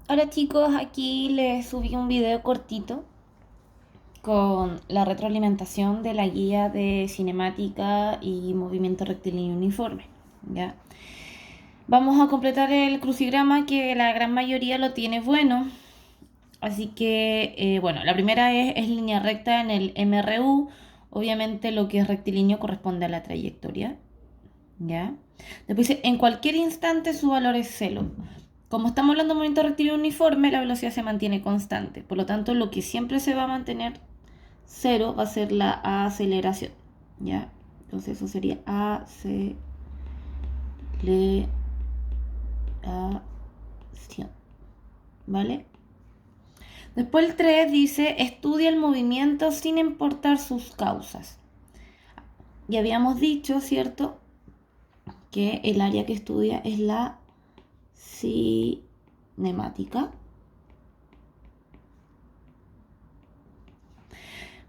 Hola chicos, aquí les subí un video cortito con la retroalimentación de la guía de cinemática y movimiento rectilíneo uniforme. ¿Ya? Vamos a completar el crucigrama que la gran mayoría lo tiene bueno. Así que, bueno, la primera es línea recta en el MRU. Obviamente lo que es rectilíneo corresponde a la trayectoria. ¿Ya? Después dice, en cualquier instante su valor es cero. Como estamos hablando de movimiento rectilíneo uniforme, la velocidad se mantiene constante. Por lo tanto, lo que siempre se va a mantener cero va a ser la aceleración. ¿Ya? Entonces eso sería aceleración. ¿Vale? Después el 3 dice, estudia el movimiento sin importar sus causas. Ya habíamos dicho, ¿cierto? Que el área que estudia es la cinemática.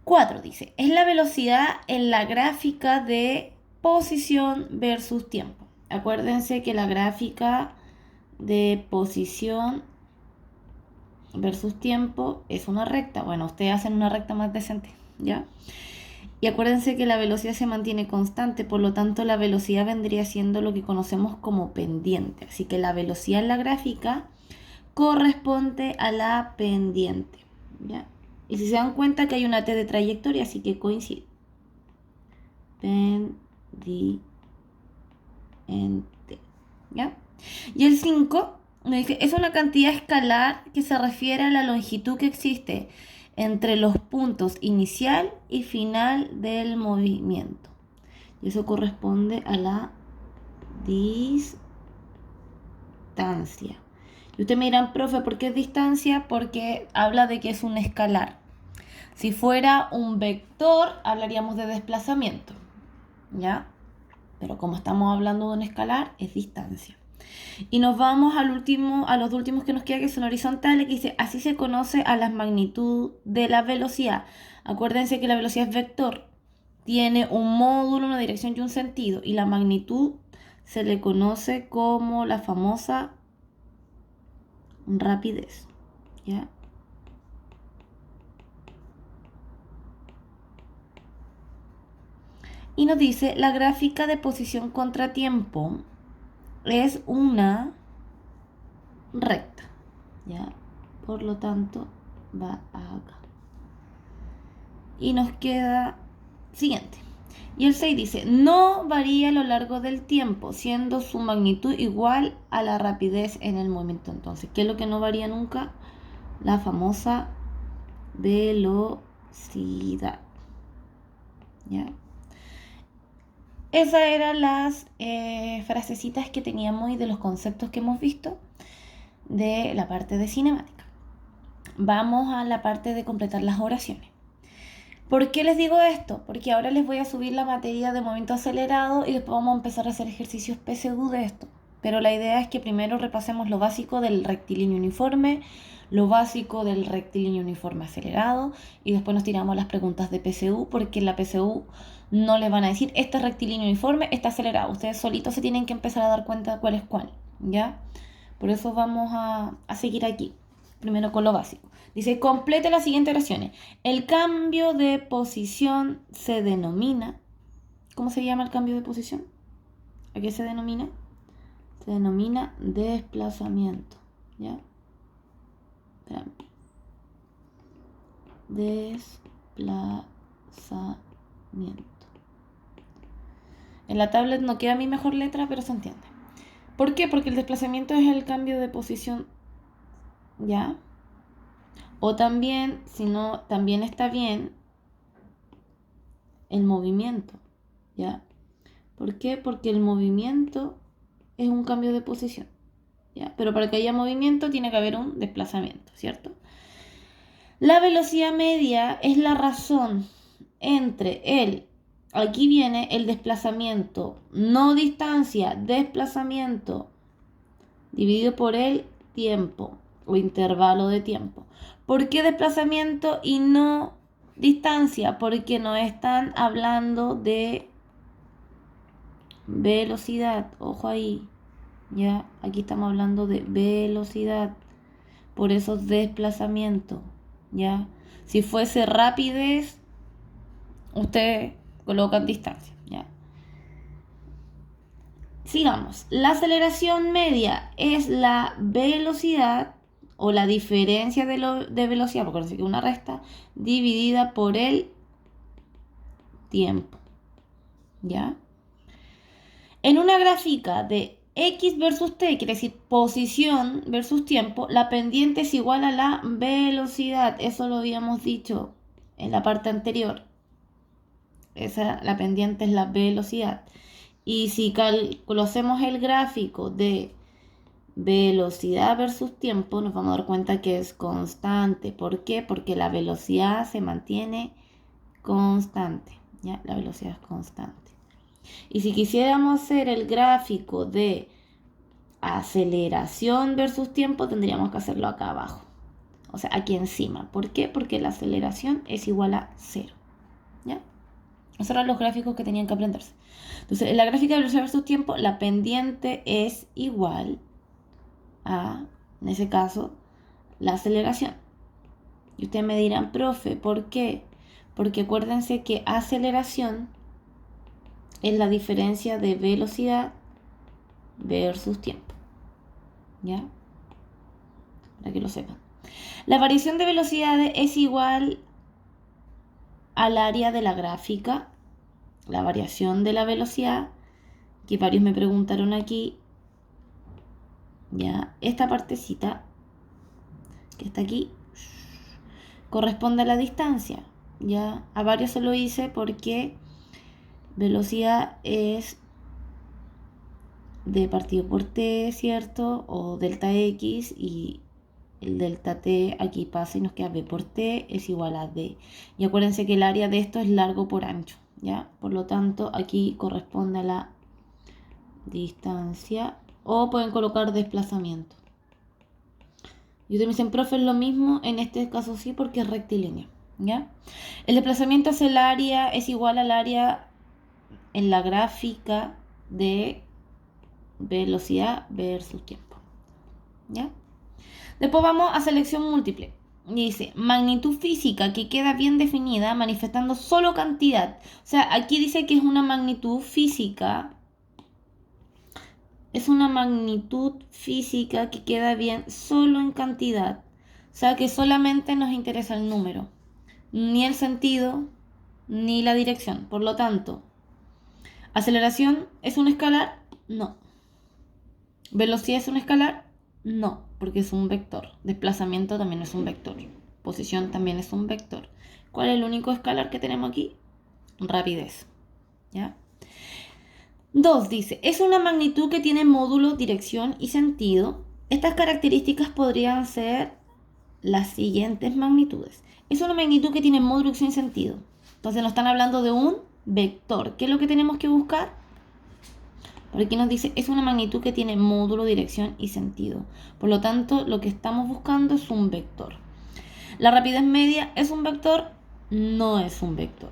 4 dice, es la velocidad en la gráfica de posición versus tiempo. Acuérdense que la gráfica de posición versus tiempo es una recta. Bueno, ustedes hacen una recta más decente, ¿ya? Y acuérdense que la velocidad se mantiene constante, por lo tanto la velocidad vendría siendo lo que conocemos como pendiente. Así que la velocidad en la gráfica corresponde a la pendiente, ¿ya? Y si se dan cuenta que hay una T de trayectoria, así que coincide. Pendiente, ¿ya? Y el 5 me dice, es una cantidad escalar que se refiere a la longitud que existe entre los puntos inicial y final del movimiento. Y eso corresponde a la distancia. Y ustedes me dirán, profe, ¿por qué es distancia? Porque habla de que es un escalar. Si fuera un vector, hablaríamos de desplazamiento, ¿ya? Pero como estamos hablando de un escalar, es distancia. Y nos vamos al último, a los últimos que nos queda, que son horizontales, que dice, así se conoce a las magnitudes de la velocidad. Acuérdense que la velocidad es vector. Tiene un módulo, una dirección y un sentido. Y la magnitud se le conoce como la famosa rapidez, ¿ya? Y nos dice, la gráfica de posición contratiempo es una recta, ¿ya? Por lo tanto, va acá. Y nos queda siguiente. Y el 6 dice, no varía a lo largo del tiempo, siendo su magnitud igual a la rapidez en el movimiento. Entonces, ¿qué es lo que no varía nunca? La famosa velocidad, ¿ya? Esas eran las frasecitas que teníamos y de los conceptos que hemos visto de la parte de cinemática. Vamos a la parte de completar las oraciones. ¿Por qué les digo esto? Porque ahora les voy a subir la materia de movimiento acelerado y después vamos a empezar a hacer ejercicios PSU de esto. Pero la idea es que primero repasemos lo básico del rectilíneo uniforme, lo básico del rectilíneo uniforme acelerado y después nos tiramos las preguntas de PSU porque en la PSU no les van a decir este es rectilíneo uniforme, está acelerado. Ustedes solitos se tienen que empezar a dar cuenta de cuál es cuál, ¿ya? Por eso vamos a seguir aquí, primero con lo básico. Dice, complete las siguientes oraciones. El cambio de posición se denomina. ¿Cómo se llama el cambio de posición? ¿A qué se denomina? Se denomina desplazamiento. ¿Ya? Espérame. Desplazamiento. En la tablet no queda mi mejor letra, pero se entiende. ¿Por qué? Porque el desplazamiento es el cambio de posición. ¿Ya? O también, si no, también está bien el movimiento. ¿Ya? ¿Por qué? Porque el movimiento es un cambio de posición, ¿ya? Pero para que haya movimiento tiene que haber un desplazamiento, ¿cierto? La velocidad media es la razón entre aquí viene el desplazamiento, no distancia, desplazamiento, dividido por el tiempo o intervalo de tiempo. ¿Por qué desplazamiento y no distancia? Porque no están hablando de velocidad, ojo ahí, ya, aquí estamos hablando de velocidad. por esos desplazamientos, ¿ya? Si fuese rapidez, usted coloca en distancia, ¿ya? Sigamos. La aceleración media es la velocidad o la diferencia de velocidad, porque no sé qué una resta, dividida por el tiempo, ¿ya? En una gráfica de X versus T, quiere decir posición versus tiempo, la pendiente es igual a la velocidad. Eso lo habíamos dicho en la parte anterior. La pendiente es la velocidad. Y si conocemos el gráfico de velocidad versus tiempo, nos vamos a dar cuenta que es constante. ¿Por qué? Porque la velocidad se mantiene constante. ¿Ya? La velocidad es constante. Y si quisiéramos hacer el gráfico de aceleración versus tiempo, tendríamos que hacerlo acá abajo. O sea, aquí encima. ¿Por qué? Porque la aceleración es igual a 0. ¿Ya? Esos eran los gráficos que tenían que aprenderse. Entonces, en la gráfica de velocidad versus tiempo, la pendiente es igual a, en ese caso, la aceleración. Y ustedes me dirán, profe, ¿por qué? Porque acuérdense que aceleración es la diferencia de velocidad versus tiempo. ¿Ya? Para que lo sepan. La variación de velocidades es igual al área de la gráfica, la variación de la velocidad, que varios me preguntaron aquí. Ya, esta partecita que está aquí corresponde a la distancia. Ya, a varios se lo hice porque velocidad es d partido por t, ¿cierto? O delta x, y el delta t aquí pasa y nos queda b por t es igual a d. Y acuérdense que el área de esto es largo por ancho, ¿ya? Por lo tanto, aquí corresponde a la distancia, o pueden colocar desplazamiento. Y ustedes me dicen, profe, es lo mismo, en este caso sí, porque es rectilíneo, ¿ya? El desplazamiento hacia el área es igual al área en la gráfica de velocidad versus tiempo, ¿ya? Después vamos a selección múltiple. Y dice, magnitud física que queda bien definida manifestando solo cantidad. O sea, aquí dice que es una magnitud física. Es una magnitud física que queda bien solo en cantidad. O sea, que solamente nos interesa el número. Ni el sentido, ni la dirección. Por lo tanto, ¿aceleración es un escalar? No. ¿Velocidad es un escalar? No, porque es un vector. Desplazamiento también es un vector. Posición también es un vector. ¿Cuál es el único escalar que tenemos aquí? Rapidez. ¿Ya? 2 dice, es una magnitud que tiene módulo, dirección y sentido. Estas características podrían ser las siguientes magnitudes. Es una magnitud que tiene módulo, dirección y sentido. Entonces nos están hablando de un vector. ¿Qué es lo que tenemos que buscar? Por aquí nos dice, es una magnitud que tiene módulo, dirección y sentido. Por lo tanto, lo que estamos buscando es un vector. La rapidez media es un vector, no es un vector.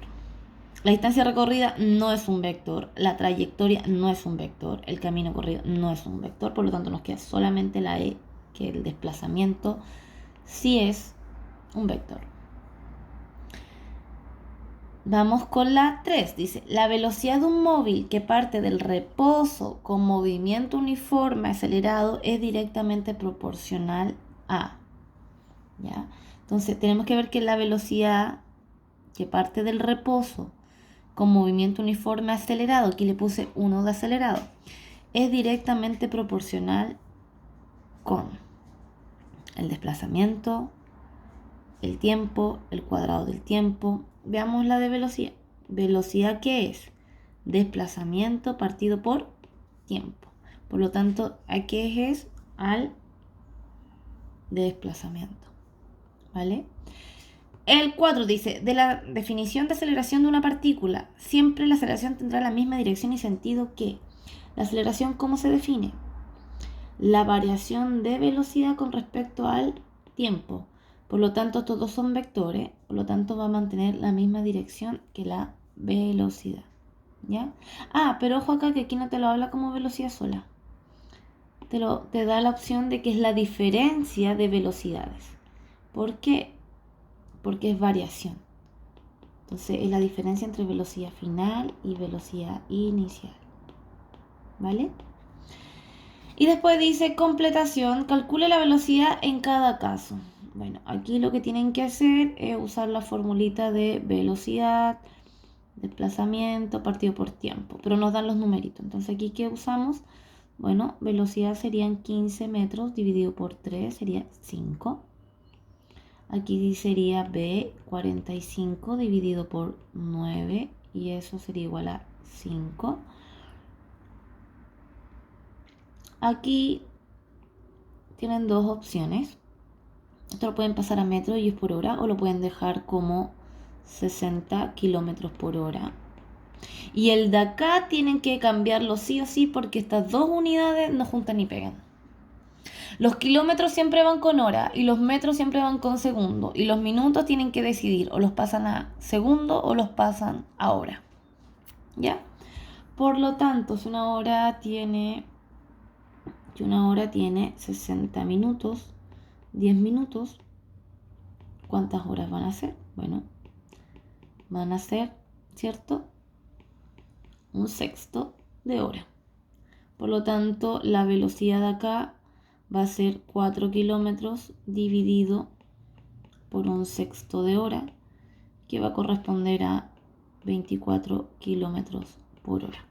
La distancia recorrida no es un vector. La trayectoria no es un vector. El camino corrido no es un vector. Por lo tanto, nos queda solamente la E, que el desplazamiento sí es un vector. Vamos con la 3. Dice, la velocidad de un móvil que parte del reposo con movimiento uniforme acelerado es directamente proporcional a. ¿Ya? Entonces, tenemos que ver que la velocidad que parte del reposo con movimiento uniforme acelerado, aquí le puse 1 de acelerado, es directamente proporcional con el desplazamiento, el tiempo, el cuadrado del tiempo. Veamos la de velocidad. ¿Velocidad qué es? Desplazamiento partido por tiempo. Por lo tanto, ¿a qué es? Al desplazamiento. ¿Vale? El 4 dice, de la definición de aceleración de una partícula, siempre la aceleración tendrá la misma dirección y sentido que. La aceleración, ¿cómo se define? La variación de velocidad con respecto al tiempo. Por lo tanto, todos son vectores, por lo tanto va a mantener la misma dirección que la velocidad. ¿Ya? Ah, pero ojo acá que aquí no te lo habla como velocidad sola. te da la opción de que es la diferencia de velocidades. ¿Por qué? Porque es variación. Entonces es la diferencia entre velocidad final y velocidad inicial. ¿Vale? Y después dice completación, calcule la velocidad en cada caso. Bueno, aquí lo que tienen que hacer es usar la formulita de velocidad, desplazamiento, partido por tiempo, pero nos dan los numeritos. Entonces aquí, ¿qué usamos? Bueno, velocidad serían 15 metros dividido por 3, sería 5. Aquí sería B 45 dividido por 9 y eso sería igual a 5. Aquí tienen dos opciones. Esto lo pueden pasar a metros y es por hora o lo pueden dejar como 60 kilómetros por hora. Y el de acá tienen que cambiarlo sí o sí porque estas dos unidades no juntan ni pegan. Los kilómetros siempre van con hora y los metros siempre van con segundo. Y los minutos tienen que decidir o los pasan a segundo o los pasan a hora. ¿Ya? Por lo tanto, si una hora tiene 60 minutos, 10 minutos, ¿cuántas horas van a ser? Bueno, van a ser, ¿cierto? Un sexto de hora. Por lo tanto, la velocidad de acá va a ser 4 kilómetros dividido por un sexto de hora, que va a corresponder a 24 kilómetros por hora.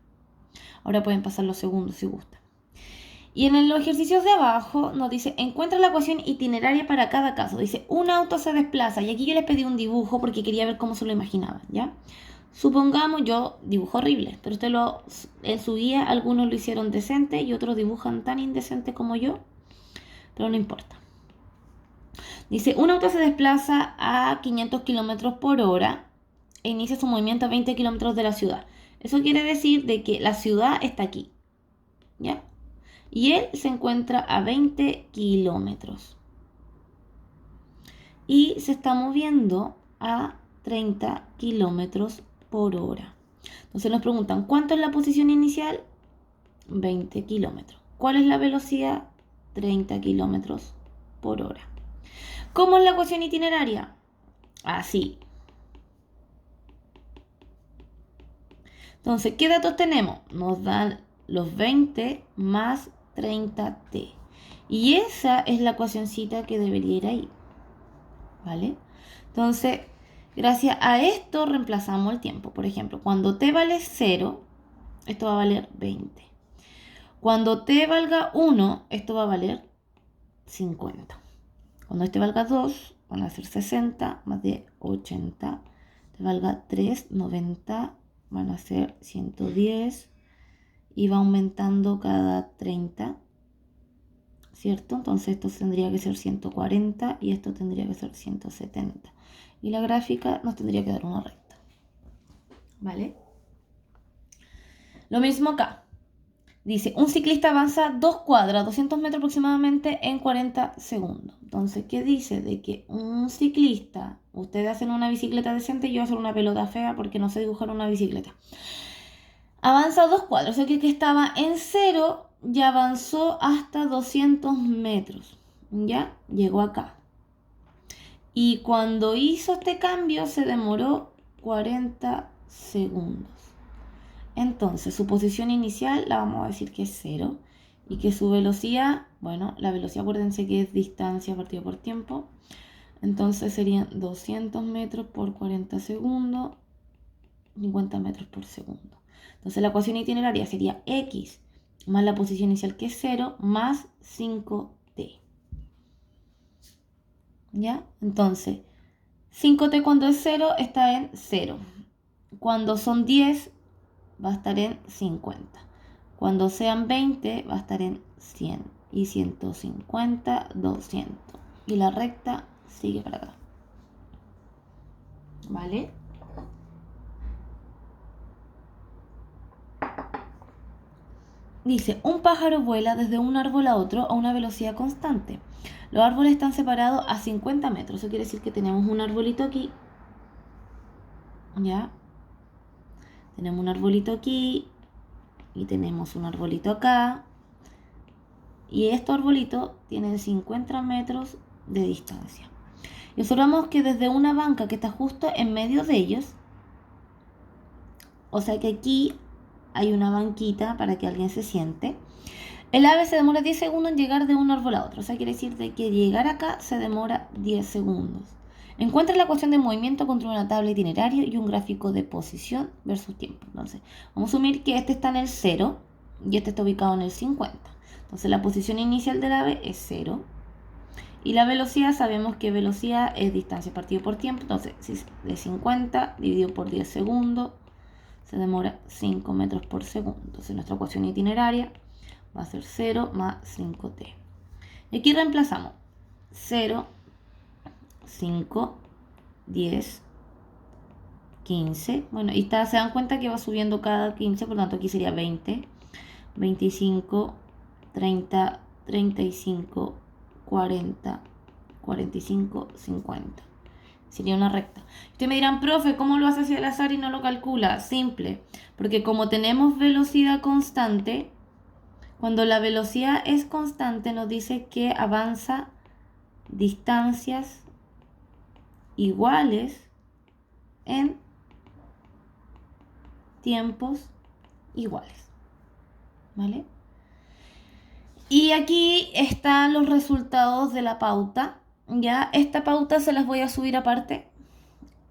Ahora pueden pasar los segundos si gustan. Y en los ejercicios de abajo nos dice, encuentra la ecuación itineraria para cada caso. Dice, un auto se desplaza. Y aquí yo les pedí un dibujo porque quería ver cómo se lo imaginaban, ¿ya? Supongamos, yo dibujo horrible, pero en su guía algunos lo hicieron decente y otros dibujan tan indecente como yo, pero no importa. Dice, un auto se desplaza a 500 kilómetros por hora e inicia su movimiento a 20 kilómetros de la ciudad. Eso quiere decir de que la ciudad está aquí, ¿ya? Y él se encuentra a 20 kilómetros. Y se está moviendo a 30 kilómetros por hora. Entonces nos preguntan, ¿cuánto es la posición inicial? 20 kilómetros. ¿Cuál es la velocidad? 30 kilómetros por hora. ¿Cómo es la ecuación itineraria? Así. Entonces, ¿qué datos tenemos? Nos dan los 20 más 30t. Y esa es la ecuacioncita que debería ir ahí. ¿Vale? Entonces, gracias a esto reemplazamos el tiempo. Por ejemplo, cuando t vale 0, esto va a valer 20. Cuando t valga 1, esto va a valer 50. Cuando este valga 2, van a ser 60 más de 80. Te valga 3, 90, van a ser 110. Y va aumentando cada 30, ¿cierto? Entonces esto tendría que ser 140 y esto tendría que ser 170. Y la gráfica nos tendría que dar una recta. ¿Vale? Lo mismo acá. Dice, un ciclista avanza 2 cuadras, 200 metros aproximadamente en 40 segundos. Entonces, ¿qué dice? De que un ciclista, ustedes hacen una bicicleta decente y yo voy a hacer una pelota fea porque no sé dibujar una bicicleta. Avanza 2 cuadras, o sea que estaba en 0 y avanzó hasta 200 metros. ¿Ya? Llegó acá. Y cuando hizo este cambio se demoró 40 segundos. Entonces, su posición inicial la vamos a decir que es 0 y que su velocidad, bueno, la velocidad acuérdense que es distancia partido por tiempo. Entonces serían 200 metros por 40 segundos, 50 metros por segundo. Entonces la ecuación itineraria sería x más la posición inicial que es 0 más 5t. ¿Ya? Entonces, 5t cuando es 0 está en 0. Cuando son 10 va a estar en 50. Cuando sean 20 va a estar en 100. Y 150, 200. Y la recta sigue para acá. ¿Vale? Dice, un pájaro vuela desde un árbol a otro a una velocidad constante. Los árboles están separados a 50 metros. Eso quiere decir que tenemos un arbolito aquí. ¿Ya? Tenemos un arbolito aquí. Y tenemos un arbolito acá. y estos arbolitos tienen 50 metros de distancia. Y observamos que desde una banca que está justo en medio de ellos, o sea que aquí hay una banquita para que alguien se siente, el ave se demora 10 segundos en llegar de un árbol a otro. O sea, quiere decir de que llegar acá se demora 10 segundos. Encuentra la ecuación de movimiento contra una tabla itinerario y un gráfico de posición versus tiempo. Entonces, vamos a asumir que este está en el 0 y este está ubicado en el 50. Entonces, la posición inicial del ave es 0. Y la velocidad, sabemos que velocidad es distancia partido por tiempo. Entonces, si es de 50 dividido por 10 segundos, se demora 5 metros por segundo. Entonces, nuestra ecuación itineraria va a ser 0 más 5t. Y aquí reemplazamos 0, 5, 10, 15. Bueno, y se dan cuenta que va subiendo cada 15, por lo tanto aquí sería 20, 25, 30, 35, 40, 45, 50. Sería una recta. Ustedes me dirán, profe, ¿cómo lo hace hacia el azar y no lo calcula? Simple, porque como tenemos velocidad constante, cuando la velocidad es constante nos dice que avanza distancias iguales en tiempos iguales. ¿Vale? Y aquí están los resultados de la pauta. Ya, esta pauta se las voy a subir aparte.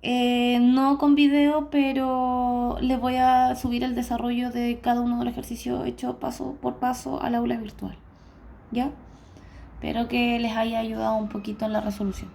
No con video, pero les voy a subir el desarrollo de cada uno de los ejercicios hecho paso por paso al aula virtual. ¿Ya? Espero que les haya ayudado un poquito en la resolución.